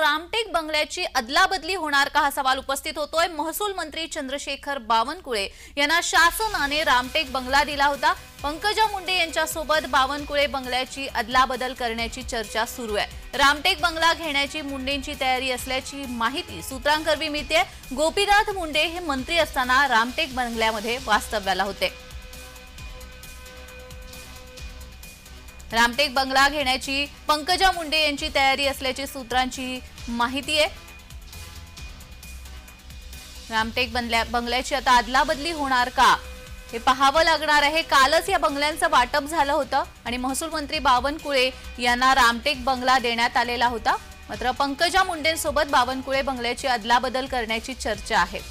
रामटेक बंगल्याची अदलाबदली होणार का हा सवाल उपस्थित होतोय। महसूल मंत्री चंद्रशेखर बावनकुळे यांना शासनाने रामटेक बंगला दिला होता। पंकजा मुंडे यांच्यासोबत बावनकुळे बंगल्याची अदलाबदल करण्याची चर्चा सुरू आहे। रामटेक बंगला घेण्याची मुंडेंची तयारी असल्याची माहिती सूत्रांकडून मिळते। गोपीनाथ मुंडे हे मंत्री असताना रामटेक बंगल्यामध्ये वास्तव्याला होते। रामटेक बंगला घेण्याची पंकजा मुंडे यांची तयारी असल्याची सूत्रांची माहिती आहे। रामटेक बंगल्याची आता अदलाबदली होणार का हे पाहावं लागणार आहे। कालच या बंगल्यांचं वाटप झालं होतं आणि महसूल मंत्री बावनकुळे यांना रामटेक बंगला देण्यात आलेला होता। मात्र पंकजा मुंडेंसोबत बावनकुळे बंगल्याची अदलाबदल करण्याची चर्चा आहे।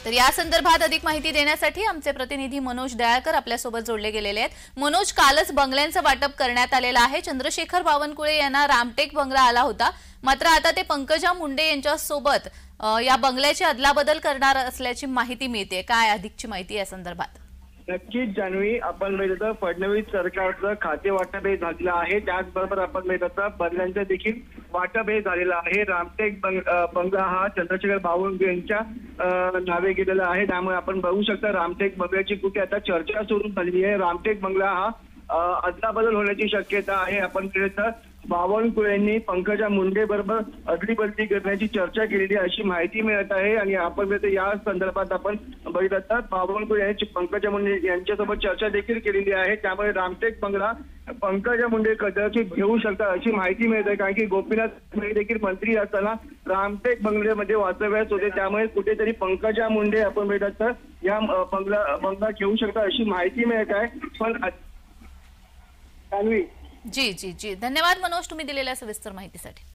तर या संदर्भात अधिक माहिती देण्यासाठी आमचे प्रतिनिधी मनोज दयाळकर आपल्यासोबत जोडले गेलेले आहेत। मनोज, कालच बंगल्यांचं वाटप करण्यात आलेलं आहे। चंद्रशेखर बावनकुळे यांना रामटेक बंगला आला होता, मात्र आता ते पंकजा मुंडे यांच्यासोबत या बंगल्याची अदलाबदल करणार असल्याची माहिती मिळते। काय अधिकची माहिती या संदर्भात? नक्कीच जान्हवी, आपण बघितलं फडणवीस सरकारचं खाते वाटप हे झालेलं आहे। त्याचबरोबर आपण बघितलं बंगल्यांचं देखील वाटप हे झालेलं आहे। रामटेक बंगला हा चंद्रशेखर बावनकुळे यांच्या नावे गेलेला आहे। त्यामुळे आपण बघू शकता रामटेक बंगल्याची कुठे आता चर्चा सुरू झालेली आहे। रामटेक बंगला हा अदलाबदल होण्याची शक्यता आहे। आपण तर बावनकुळे यांनी पंकजा मुंडे बरोबर अदलीबदली करण्याची चर्चा केलेली अशी माहिती मिळत आहे। आणि आपण या संदर्भात आपण बघितलं तर बावनकुळे यांची पंकजा मुंडे यांच्यासोबत चर्चा देखील केलेली आहे। त्यामुळे रामटेक बंगला पंकजा मुंडे कदाचित घेऊ शकतात अशी माहिती मिळत आहे। कारण की गोपीनाथ मुंडे देखील मंत्री असताना रामटेक बंगल्यामध्ये वास्तव्यास होते। त्यामुळे कुठेतरी पंकजा मुंडे आपण बघितलं तर या बंगला घेऊ शकतात अशी माहिती मिळत आहे। पण जी जी जी धन्यवाद मनोज, तुम्ही दिलेल्या सविस्तर माहितीसाठी।